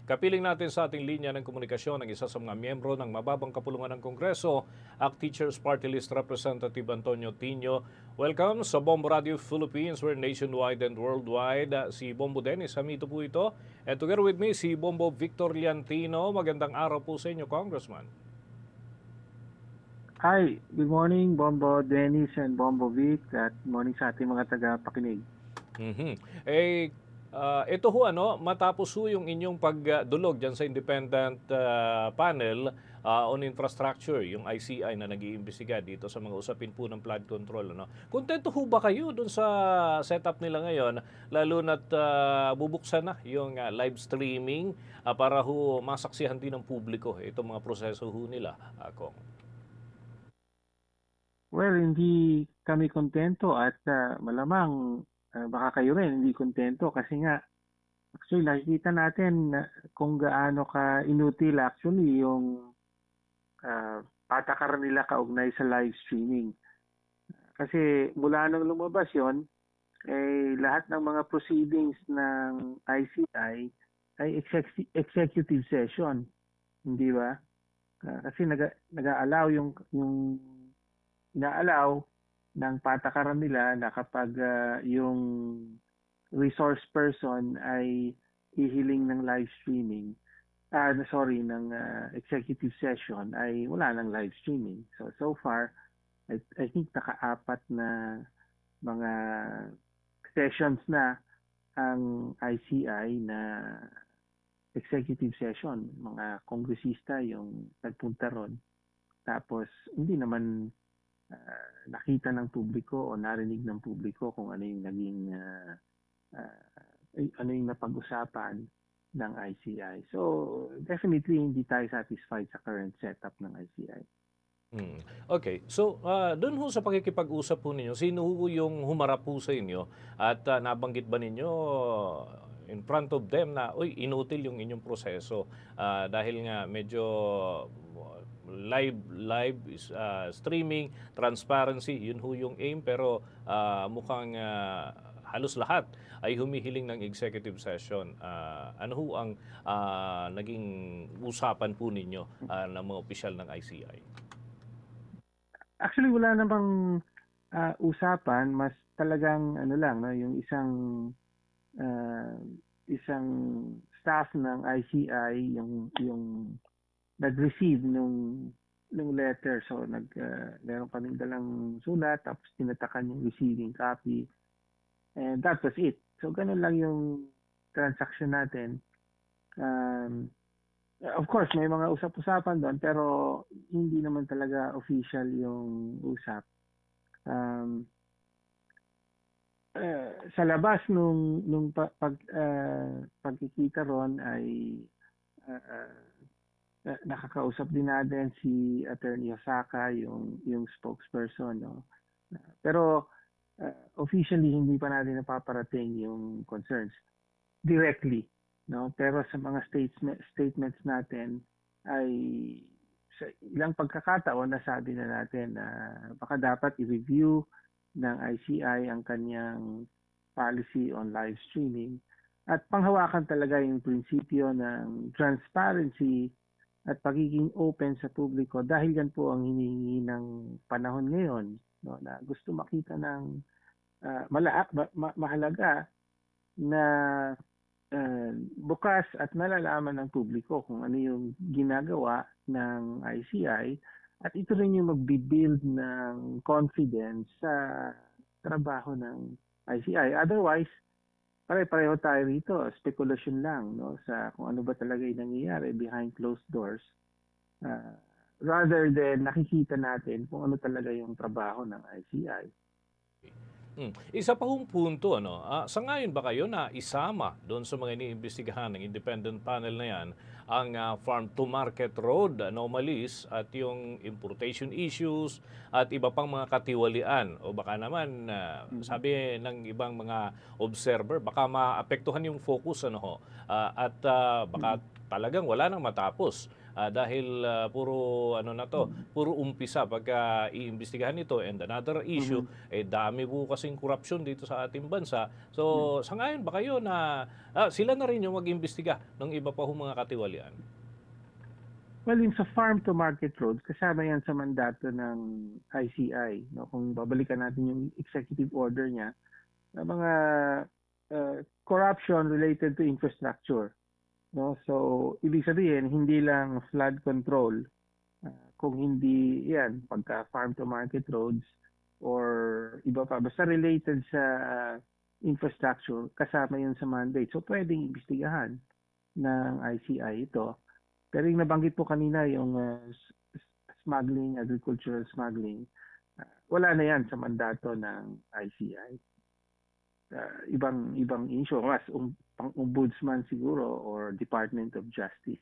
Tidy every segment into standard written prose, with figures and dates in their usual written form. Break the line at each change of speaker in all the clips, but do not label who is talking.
Kapiling natin sa ating linya ng komunikasyon ang isa sa mga miyembro ng mababang kapulungan ng Kongreso, ang Teachers Party List Representative Antonio Tino. Welcome sa Bombo Radio Philippines, we're nationwide and worldwide. Si Bombo Dennis Hamito po ito. And together with me, si Bombo Victor Liantino. Magandang araw po sa inyo, Congressman.
Hi, good morning Bombo Dennis and Bombo Vic at morning sa ating mga taga-pakinig.
Ito ho matapos ho yung inyong pagdulog dyan sa independent panel on infrastructure, yung ICI na nag-iimbestiga dito sa mga usapin po ng flood control. Kontento ho ba kayo dun sa setup nila ngayon, lalo na't bubuksan na yung live streaming para ho masaksihan din ng publiko itong mga proseso ho nila, Kong?
Well, hindi kami kontento at malamang baka kayo rin hindi kontento kasi nga actually nakikita natin kung gaano ka inutil actually yung patakaran nila kaugnay sa live streaming. Kasi mula nang lumabas yon, lahat ng mga proceedings ng ICI ay executive session, hindi ba? Kasi nag-a-allow yung ina-allow ng patakaran nila na kapag yung resource person ay hihiling ng live streaming, ng executive session, ay wala ng live streaming. So far, I think naka-apat na mga sessions na ang ICI na executive session. Mga kongresista yung nagpunta ron. Tapos, hindi naman nakita ng publiko o narinig ng publiko kung ano yung naging ano yung napag-usapan ng ICI. So definitely hindi tayo satisfied sa current setup ng ICI.
Okay. So, doon ho sa pakikipag-usap po ninyo, sino ho yung humarap po sa inyo at nabanggit ba ninyo in front of them na, inutil yung inyong proseso dahil nga medyo live streaming, transparency, yun ho yung aim, pero mukhang halos lahat ay humihiling ng executive session. Ano ho ang naging usapan po ninyo ng mga opisyal ng ICI?
Actually, wala namang usapan, mas talagang yung isang staff ng ICI yung nag-receive nung letter. So meron kaming dalang sulat, tapos tinatakan yung receiving copy, and that was it. So ganun lang yung transaction natin. Of course may mga usap-usapan doon, pero hindi naman talaga official yung usap. Sa labas nung pagkikita ron ay nakakausap din natin si Attorney Osaka, yung spokesperson, no? Pero officially hindi pa natin napaparating yung concerns directly, no? Pero sa mga statements natin ay sa ilang pagkakataon nasabi na natin na baka dapat i-review ng ICI ang kanyang policy on live streaming at panghawakan talaga yung prinsipyo ng transparency at pagiging open sa publiko, dahil yan po ang hinihingi ng panahon ngayon, no, na gusto makita ng mahalaga na bukas at nalalaman ng publiko kung ano yung ginagawa ng ICI, at ito rin yung magbi-build ng confidence sa trabaho ng ICI. Otherwise, pare-pareho tayo rito, speculation lang, no, sa kung ano ba talaga yung nangyayari behind closed doors, rather than nakikita natin kung ano talaga yung trabaho ng ICI.
Isa pa hong punto, sa ngayon ba kayo na isama doon sa mga iniimbestigahan ng independent panel na yan, ang farm-to-market road anomalies at yung importation issues at iba pang mga katiwalian? O baka naman, sabi ng ibang mga observer, baka maapektuhan yung focus, at baka talagang wala nang matapos. Dahil puro ano na to, puro umpisa pagka iimbestigahan ito. And another issue,
Mhm.
dami po kasing korupsyon dito sa ating bansa.
Mm.
So, sangayon ba kayo na sila na rin yung mag-imbestiga ng iba pa hong mga katiwalian?
Well, yung sa farm to market roads, kasama yan sa mandato ng ICI. No? Kung babalikan natin yung executive order niya, na mga corruption related to infrastructure. No? So, ibig sabihin, hindi lang flood control, kung hindi yan, pagka farm to market roads or iba pa, basta related sa infrastructure, kasama yun sa mandate. So, pwedeng imbestigahan ng ICI ito. Pero yung nabanggit po kanina, yung smuggling, agricultural smuggling, wala na yan sa mandato ng ICI. Ibang issue, mas pang-ombudsman siguro or Department of Justice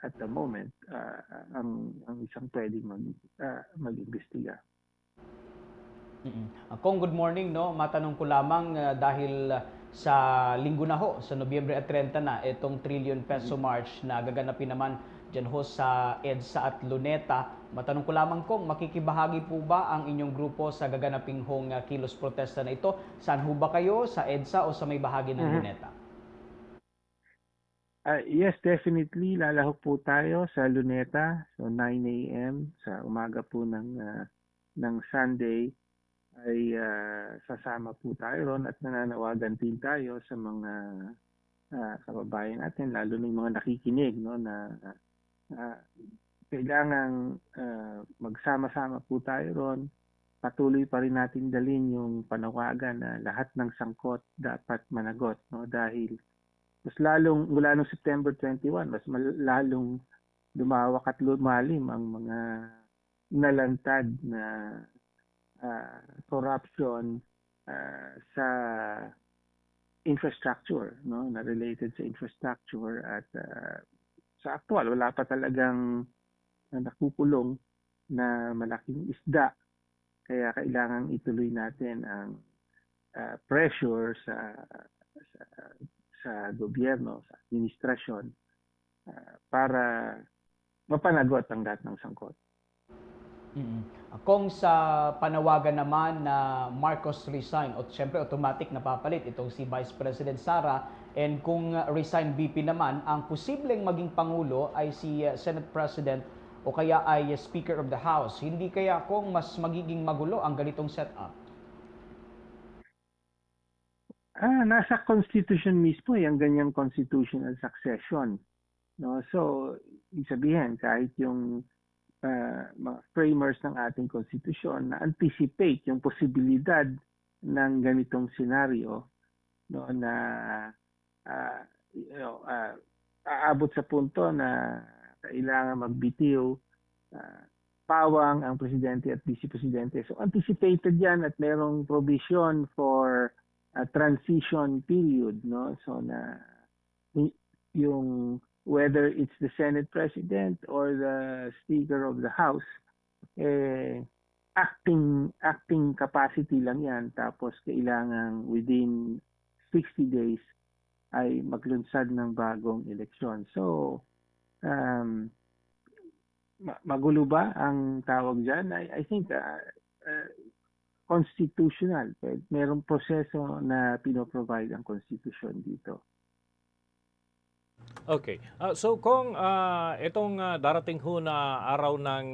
at the moment ang isang pwedeng mag-imbestiga.
Kong, good morning. No? Matanong ko lamang dahil sa linggo na ho, sa Nobyembre at 30 na, itong trillion peso march na gaganapin naman dyan ho sa EDSA at Luneta. Matanong ko lamang kung makikibahagi po ba ang inyong grupo sa gaganaping hong kilos protesta na ito? Saan ho ba kayo? Sa EDSA o sa may bahagi ng Luneta?
Yes, definitely. Lalahok po tayo sa Luneta. So 9 a.m. sa umaga po ng Sunday ay sasama po tayo ron at nananawagan din tayo sa mga kababayan natin, lalo na yung mga nakikinig, no, na kailangang magsama-sama po tayo ron. Patuloy pa rin natin dalhin yung panawagan na lahat ng sangkot dapat managot, no, dahil mas lalong mula noong September 21, mas lalong lumawak at lumalim ang mga nalantad na corruption sa infrastructure, no, na related sa infrastructure at sa actual wala pa talagang nakukulong na malaking isda, kaya kailangan ituloy natin ang pressure sa gobyerno, sa administrasyon para mapanagot ang lahat ng sangkot.
Kung sa panawagan naman na Marcos resign, o siyempre automatic napapalit itong si Vice President Sara, and kung resign BP naman, ang posibleng maging Pangulo ay si Senate President o kaya ay Speaker of the House. Hindi kaya kung mas magiging magulo ang ganitong setup?
Nasa constitution mismo yung ganyang constitutional succession. No? So, ibig sabihin, kahit yung mga framers ng ating konstitusyon na anticipate yung posibilidad ng ganitong senaryo, no, na aabot sa punto na kailangan magbitiw pawang ang presidente at vice presidente. So anticipated yan at merong provision for a transition period, no, so na yung whether it's the Senate President or the Speaker of the House, acting capacity lang yan, tapos kailangan within 60 days ay maglunsad ng bagong eleksyon. So, magulo ba ang tawag dyan? I think constitutional. Merong proseso na pinoprovide ang Constitution dito.
Okay. So kung itong darating ho na araw ng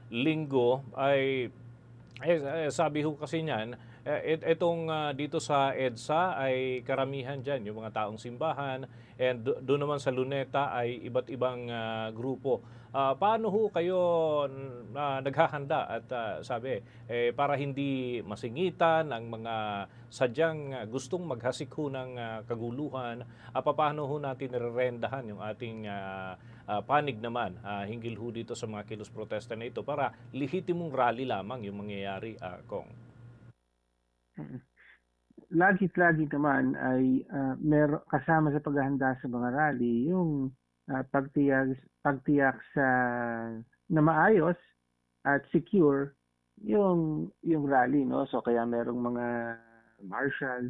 linggo ay sabi ho kasi niyan, itong dito sa EDSA ay karamihan dyan, yung mga taong simbahan, and doon naman sa Luneta ay iba't ibang grupo. Paano ho kayo naghahanda at sabi, para hindi masingitan ang mga sadyang gustong maghasik ho ng kaguluhan, paano ho natin nirerendahan yung ating panig naman hinggil ho dito sa mga kilos protesta na ito para lehitimong rally lamang yung mangyayari, Kong?
Lagi naman ay kasama sa paghahanda sa mga rally yung pagtiyak sa na maayos at secure yung rally, no, so kaya merong mga marshals,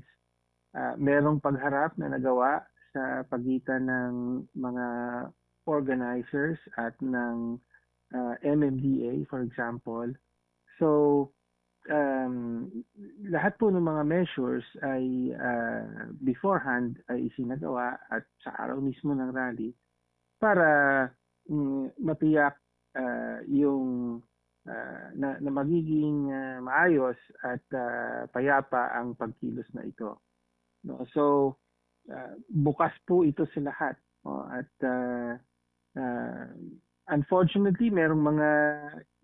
merong pagharap na nagawa sa pagitan ng mga organizers at ng MMDA, for example. So, lahat po ng mga measures ay beforehand ay isinagawa at sa araw mismo ng rally para matiyak yung na magiging maayos at payapa ang pagkilos na ito. No? So, bukas po ito sa lahat. No? At unfortunately, merong mga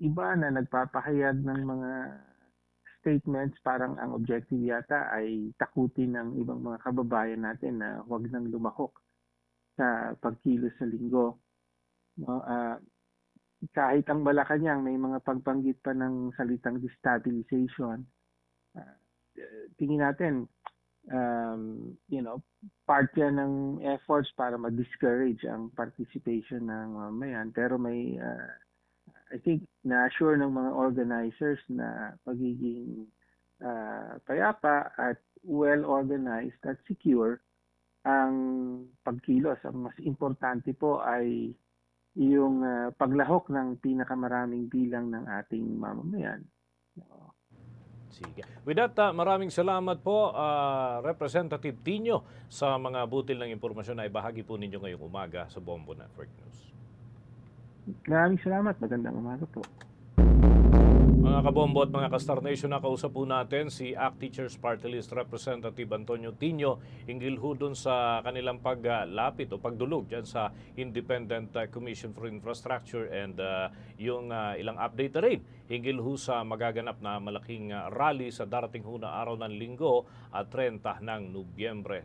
iba na nagpapahayag ng mga statements parang ang objective yata ay takutin ng ibang mga kababayan natin na huwag nang lumahok sa pagkilos sa linggo. No? Kahit ang Malacanang may mga pagbanggit pa ng salitang destabilization, tingin natin, part yan ng efforts para ma-discourage ang participation ng mamayan. Pero may, I think, na-assure ng mga organizers na pagiging payapa at well-organized at secure ang pagkilos. Ang mas importante po ay yung paglahok ng pinakamaraming bilang ng ating mamamayan.
Sige. With that, maraming salamat po, Representative Tino, sa mga butil ng impormasyon na ibahagi po ninyo ngayong umaga sa Bombo Network News.
Maraming salamat. Magandang umaga po.
Mga kabombo at mga ka-Star Nation, nakausap po natin si ACT Teachers Party List Representative Antonio Tino hinggil ho dun sa kanilang paglapit o pagdulog dyan sa Independent Commission for Infrastructure and yung ilang update na rin hinggil ho sa magaganap na malaking rally sa darating ho na araw ng linggo at 30 ng Nobyembre